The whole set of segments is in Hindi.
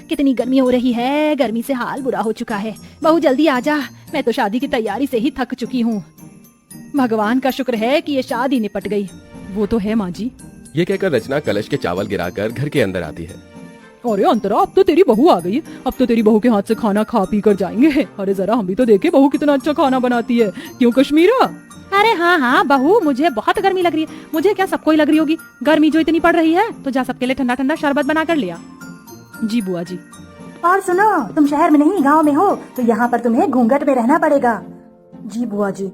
कितनी गर्मी हो रही है, गर्मी से हाल बुरा हो चुका है। बहू जल्दी आजा, मैं तो शादी की तैयारी से ही थक चुकी हूँ। भगवान का शुक्र है कि ये शादी निपट गई। वो तो है माँ जी। ये कहकर रचना कलश के चावल गिराकर घर के अंदर आती है। अरे अंतरा, अब तो तेरी बहू आ गई है। अब तो तेरी बहू के हाथ से खाना खा पी कर जाएंगे। अरे जरा हम भी तो देखे बहू कितना अच्छा खाना बनाती है, क्यों कश्मीरा? अरे हाँ हाँ बहू, मुझे बहुत गर्मी लग रही है। मुझे क्या, सबको ही लग रही होगी। गर्मी जो इतनी पड़ रही है तो जा सबके लिए ठंडा ठंडा शरबत बना कर लिया। जी बुआ जी। और सुनो, तुम शहर में नहीं गांव में हो तो यहाँ पर तुम्हें घूंघट में रहना पड़ेगा। जी बुआ जी।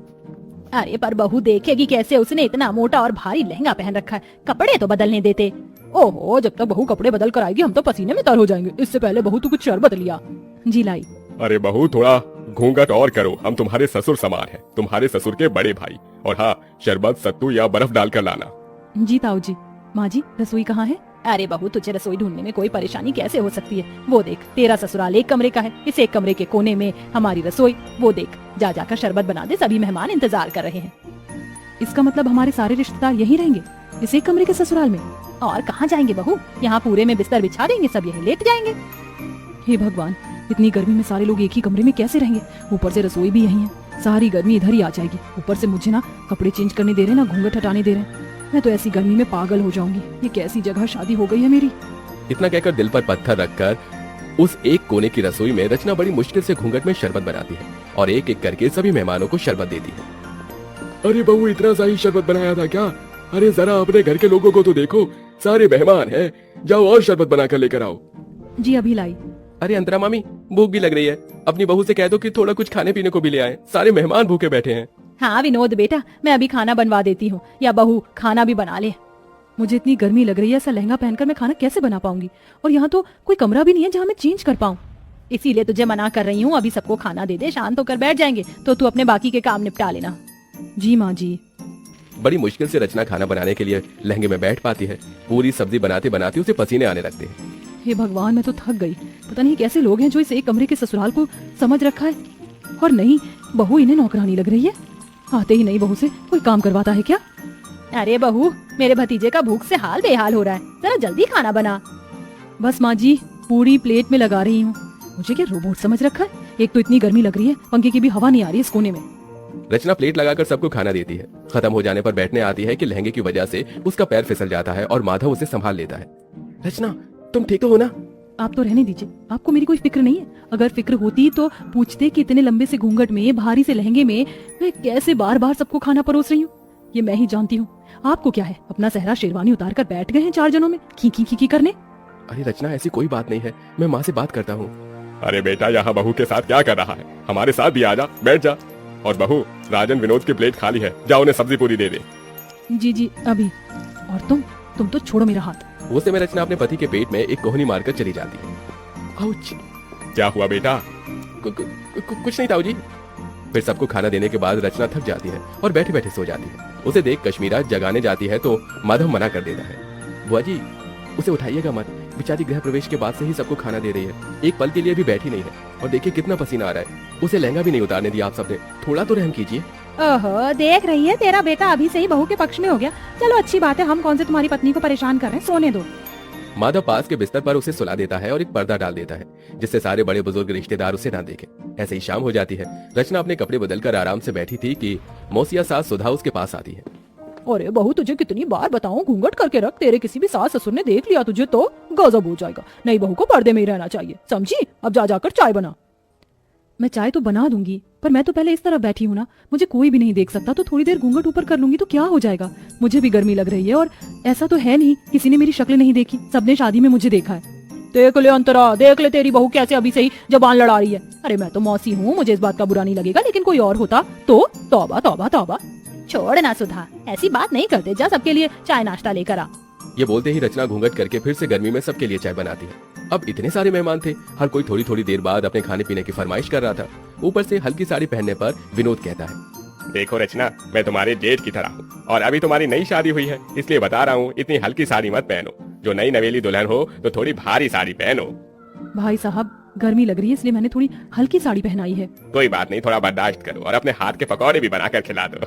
अरे पर बहू देखेगी कैसे? उसने इतना मोटा और भारी लहंगा पहन रखा है, कपड़े तो बदलने देते। ओहो, जब तक बहू कपड़े बदल कर आएगी हम तो पसीने में तर हो जाएंगे। इससे पहले बहू तू कुछ शरबत लिया। जी लाई। अरे बहू, थोड़ा घूंघट और करो, हम तुम्हारे ससुर समान हैं, तुम्हारे ससुर के बड़े भाई। और हाँ, शरबत सत्तू या बर्फ डालकर लाना। जी ताऊ जी। माँ जी, रसोई कहाँ है? अरे बहू, तुझे रसोई ढूंढने में कोई परेशानी कैसे हो सकती है? वो देख, तेरा ससुराल एक कमरे का है, इस एक कमरे के कोने में हमारी रसोई। वो देख, जा जाकर शरबत बना दे, सभी मेहमान इंतजार कर रहे हैं। इसका मतलब हमारे सारे रिश्तेदार यहीं रहेंगे, इस एक कमरे के ससुराल में? और कहाँ जाएंगे बहू? यहाँ पूरे में बिस्तर बिछा देंगे, सब यहीं लेट जाएंगे। हे भगवान, इतनी गर्मी में सारे लोग एक ही कमरे में कैसे रहेंगे? ऊपर से रसोई भी यहीं है, सारी गर्मी इधर ही आ जाएगी। ऊपर से मुझे ना कपड़े चेंज करने दे रहे, ना घूंघट हटाने दे रहे। मैं तो ऐसी गर्मी में पागल हो जाऊंगी। ये कैसी जगह शादी हो गई है मेरी। इतना कहकर दिल पर पत्थर रखकर उस एक कोने की रसोई में रचना बड़ी मुश्किल से घूंघट में शरबत बनाती है और एक एक करके सभी मेहमानों को शरबत देती है। अरे बहू, इतना सा ही शरबत बनाया था क्या? अरे जरा अपने घर के लोगों को तो देखो, सारे मेहमान हैं। जाओ और शरबत बनाकर लेकर आओ। जी अभी लाई। अरे अंतरा मामी, भूख भी लग रही है, अपनी बहू से कह दो कि थोड़ा कुछ खाने पीने को भी ले आए, सारे मेहमान भूखे बैठे हैं। हाँ विनोद बेटा, मैं अभी खाना बनवा देती हूँ, या बहू खाना भी बना ले। मुझे इतनी गर्मी लग रही है, ऐसा लहंगा पहनकर मैं खाना कैसे बना पाऊंगी? और यहाँ तो कोई कमरा भी नहीं है जहाँ मैं चेंज कर पाऊँ। इसीलिए तुझे मना कर रही हूँ, अभी सबको खाना दे दे, शांत होकर बैठ जाएंगे तो तू अपने बाकी के काम निपटा लेना। जी माँ जी। बड़ी मुश्किल से रचना खाना बनाने के लिए लहंगे में बैठ पाती है। पूरी सब्जी बनाते बनाते उसे पसीने आने लगते हैं। हे भगवान, मैं तो थक गई। पता नहीं कैसे लोग हैं जो इस एक कमरे के ससुराल को समझ रखा है। और नहीं, बहू इन्हें नौकरानी लग रही है। आते ही नहीं बहू से कोई काम करवाता है क्या? अरे बहू, मेरे भतीजे का भूख से हाल बेहाल हो रहा है, जरा जल्दी खाना बना। बस माँ जी, पूरी प्लेट में लगा रही हूँ। मुझे क्या रोबोट समझ रखा है? एक तो इतनी गर्मी लग रही है, पंखे की भी हवा नहीं आ रही इस कोने में। रचना प्लेट लगाकर सबको खाना देती है। खत्म हो जाने पर बैठने आती है कि लहंगे की वजह से उसका पैर फिसल जाता है और माधव उसे संभाल लेता है। रचना, तुम ठीक तो हो ना? आप तो रहने दीजिए, आपको मेरी कोई फिक्र नहीं है। अगर फिक्र होती तो पूछते कि इतने लंबे से घूंघट में, भारी से लहंगे में मैं कैसे बार बार सबको खाना परोस रही हूँ। ये मैं ही जानती हूँ। आपको क्या है, अपना सहरा शेरवानी उतार कर बैठ गए हैं 4 जनों में खी खी खी खी करने। अरे रचना, ऐसी कोई बात नहीं है, मैं माँ से बात करता हूँ। अरे बेटा, यहाँ बहू के साथ क्या कर रहा है? हमारे साथ भी आजा, बैठ जा। और बहू, राजन विनोद की प्लेट खाली है, जाओ उन्हें सब्जी पूरी दे दे। जी जी अभी। और तुम तो छोड़ो मेरा हाथ। वो समय रचना अपने पति के पेट में एक कोहनी मारकर चली जाती है। आउच! क्या हुआ बेटा? कुछ नहीं ताऊ जी। फिर सबको खाना देने के बाद रचना थक जाती है और बैठे बैठे सो जाती है। उसे देख कश्मीरा जगाने जाती है तो माधव मना कर देता है। बुआ जी, उसे उठाइएगा मत, बेचारी गृह प्रवेश के बाद से ही सबको खाना दे रही है, एक पल के लिए भी बैठी नहीं है। और देखिए कितना पसीना आ रहा है, उसे लहंगा भी नहीं उतारने दिया आप सबने, थोड़ा तो रहम कीजिए। ओहो, देख रही है, तेरा बेटा अभी से ही बहू के पक्ष में हो गया। चलो अच्छी बात है, हम कौन से तुम्हारी पत्नी को परेशान कर रहे हैं, सोने दो। माधव पास के बिस्तर पर उसे सुला देता है और एक पर्दा डाल देता है, जिससे सारे बड़े बुजुर्ग रिश्तेदार उसे ना देखें। ऐसे ही शाम हो जाती है। रचना अपने कपड़े बदलकर आराम से बैठी थी कि मौसिया सास सुधा उसके पास आती है। अरे बहू, तुझे कितनी बार बताऊं, घूंघट करके रख, तेरे किसी भी सास ससुर ने देख लिया तुझे तो गजब हो जाएगा। नई बहू को पर्दे में ही रहना चाहिए, समझी? अब जा जाकर चाय बना। मैं चाय तो बना दूंगी, पर मैं तो पहले इस तरफ बैठी हूँ ना, मुझे कोई भी नहीं देख सकता, तो थोड़ी देर घूंघट ऊपर कर लूंगी तो क्या हो जाएगा? मुझे भी गर्मी लग रही है और ऐसा तो है नहीं किसी ने मेरी शक्ल नहीं देखी, सबने शादी में मुझे देखा है। देख ले अंतरा, देख ले तेरी बहू कैसे अभी से ही जबान लड़ा रही है। अरे मैं तो मौसी हूँ, मुझे इस बात का बुरा नहीं लगेगा, लेकिन कोई और होता तो तौबा तौबा तौबा। छोड़ ना सुधा, ऐसी बात नहीं करते, जा सबके लिए चाय नाश्ता लेकर आ। ये बोलते ही रचना घूंघट करके फिर से गर्मी में सबके लिए चाय बनाती है। अब इतने सारे मेहमान थे, हर कोई थोड़ी थोड़ी देर बाद अपने खाने पीने की फरमाइश कर रहा था। ऊपर से हल्की साड़ी पहनने पर विनोद कहता है, देखो रचना, मैं तुम्हारे जेठ की तरह हूँ और अभी तुम्हारी नई शादी हुई है, इसलिए बता रहा हूँ इतनी हल्की साड़ी मत पहनो। जो नई नवेली दुल्हन हो तो थोड़ी भारी साड़ी पहनो। भाई साहब, गर्मी लग रही है इसलिए मैंने थोड़ी हल्की साड़ी पहनाई है। कोई बात नहीं, थोड़ा बर्दाश्त करो और अपने हाथ के पकौड़े भी बनाकर खिला दो।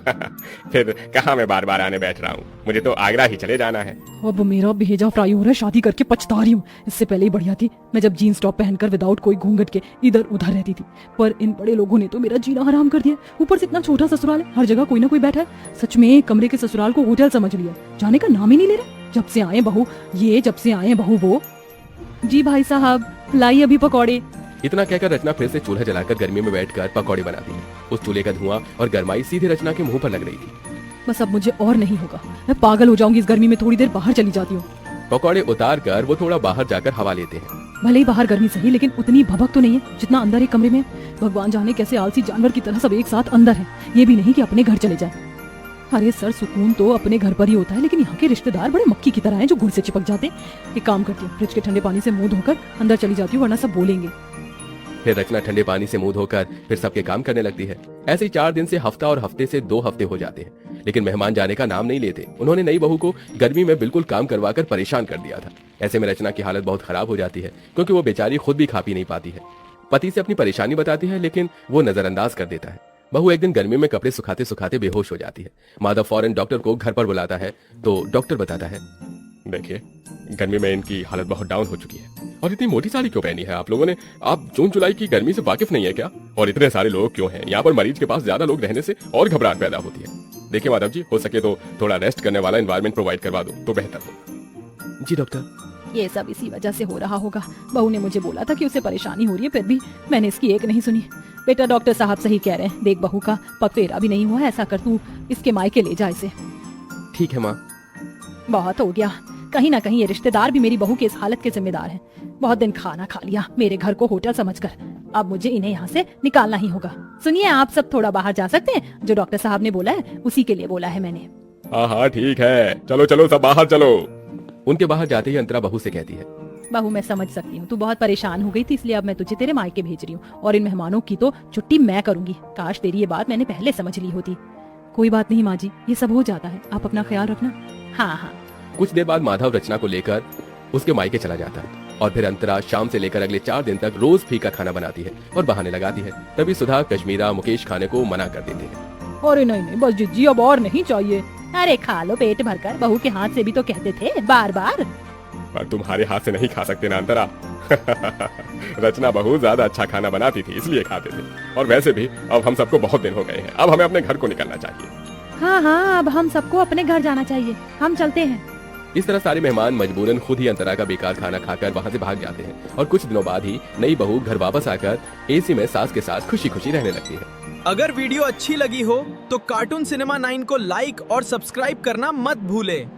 फिर कहाँ मैं बार बार आने बैठ रहा हूँ, मुझे तो आगरा ही चले जाना है। अब मेरा भेजा फ्राई हो रहा है, शादी करके पछता रही हूँ। इससे पहले ही बढ़िया थी मैं जब जीन्स टॉप पहनकर विदाउट कोई घूंघट के इधर उधर रहती थी, पर इन बड़े लोगों ने तो मेरा जीना हराम कर दिया। ऊपर से इतना छोटा ससुराल है, हर जगह कोई ना कोई बैठा है। सच में एक कमरे के ससुराल को होटल समझ लिया, जाने का नाम ही नहीं ले रहे। जब से आए बहू ये, जब से आए बहू वो। जी भाई साहब, लाई अभी पकौड़े। इतना कहकर रचना फिर से चूल्हा जलाकर गर्मी में बैठकर पकौड़े बनाती। उस चूल्हे का धुआं और गर्माई सीधे रचना के मुंह पर लग रही थी। बस अब मुझे और नहीं होगा, मैं पागल हो जाऊंगी इस गर्मी में। थोड़ी देर बाहर चली जाती हूँ। पकौड़े उतार कर वो थोड़ा बाहर जाकर हवा लेते हैं। भले ही बाहर गर्मी सही, लेकिन उतनी भभक तो नहीं है जितना अंदर एक कमरे में है। भगवान जाने कैसे आलसी जानवर की तरह सब एक साथ अंदर है। ये भी नहीं कि अपने घर चले जाए। अरे सर, सुकून तो अपने घर पर ही होता है, लेकिन यहाँ के रिश्तेदार बड़े मक्खी की तरह हैं जो घुड़ से चिपक जाते हैं। एक काम करती हूँ, फ्रिज के ठंडे पानी से मुंह धोकर अंदर चली जाती हूँ, वरना सब बोलेंगे। फिर रचना ठंडे पानी से मुंह धोकर फिर सबके काम करने लगती है। ऐसे ही 4 दिन से हफ्ता और हफ्ते से 2 हफ्ते हो जाते हैं, लेकिन मेहमान जाने का नाम नहीं लेते। उन्होंने नई बहू को गर्मी में बिल्कुल काम करवाकर परेशान कर दिया था। ऐसे में रचना की हालत बहुत खराब हो जाती है, क्योंकि वो बेचारी खुद भी खा पी नहीं पाती है। पति से अपनी परेशानी बताती है, लेकिन वो नजरअंदाज कर देता है। बहू एक दिन गर्मी में कपड़े सुखाते सुखाते बेहोश हो जाती है। माधव फौरन डॉक्टर को घर पर बुलाता है, तो डॉक्टर बताता है, देखिए गर्मी में इनकी हालत बहुत डाउन हो चुकी है। और इतनी मोटी साड़ी क्यों पहनी है आप लोगों ने? आप जून जुलाई की गर्मी से वाकिफ नहीं है क्या? और इतने सारे लोग क्यों हैं यहाँ पर? मरीज के पास ज्यादा लोग रहने से और घबराहट पैदा होती है। देखिए माधव जी, हो सके तो थोड़ा रेस्ट करने वाला एनवायरनमेंट प्रोवाइड करवा दो तो बेहतर हो। जी डॉक्टर। ये सब इसी वजह से हो रहा होगा। बहू ने मुझे बोला था कि उसे परेशानी हो रही है, फिर भी मैंने इसकी एक नहीं सुनी। बेटा, डॉक्टर साहब सही कह रहे हैं। देख, बहू का पगफेरा भी नहीं हुआ है। ऐसा कर, तू इसके मायके ले जा इसे। ठीक है माँ। बहुत हो गया। कहीं ना कहीं ये रिश्तेदार भी मेरी बहू की इस हालत के जिम्मेदार हैं। बहुत दिन खाना खा लिया मेरे घर को होटल समझकर। अब मुझे इन्हें यहाँ से निकालना ही होगा। सुनिए, आप सब थोड़ा बाहर जा सकते हैं? जो डॉक्टर साहब ने बोला है उसी के लिए बोला है मैंने। हाँ हाँ ठीक है, चलो चलो सब बाहर चलो। उनके बाहर जाते ही अंतरा बहू से कहती है, बहू मैं समझ सकती हूँ, तू बहुत परेशान हो गई थी, इसलिए अब मैं तुझे तेरे मायके भेज रही हूँ और इन मेहमानों की तो छुट्टी मैं करूंगी। काश तेरी ये बात मैंने पहले समझ ली होती। कोई बात नहीं माँ जी, ये सब हो जाता है, आप अपना ख्याल रखना। हाँ हाँ। कुछ देर बाद माधव रचना को लेकर उसके मायके चला जाता है और फिर अंतरा शाम से लेकर अगले 4 दिन तक रोज फीका खाना बनाती है और बहाने लगाती है। तभी सुधा, कश्मीरा, मुकेश खाने को मना कर देते हैं। अरे नहीं नहीं, बस जिज्जी अब और नहीं चाहिए। अरे खा लो पेट भरकर, बहू के हाथ से भी तो कहते थे बार बार। पर तुम्हारे हाथ से नहीं खा सकते ना अंतरा। रचना बहू ज्यादा अच्छा खाना बनाती थी इसलिए खाते थे, और वैसे भी अब हम सबको बहुत दिन हो गए हैं, अब हमें अपने घर को निकलना चाहिए। हाँ हाँ, अब हम सबको अपने घर जाना चाहिए, हम चलते हैं। इस तरह सारे मेहमान मजबूरन खुद ही अंतरा का बेकार खाना खाकर वहाँ से भाग जाते हैं और कुछ दिनों बाद ही नई बहू घर वापस आकर एसी में सास के साथ खुशी खुशी रहने लगती है। अगर वीडियो अच्छी लगी हो तो कार्टून सिनेमा 9 को लाइक और सब्सक्राइब करना मत भूलें।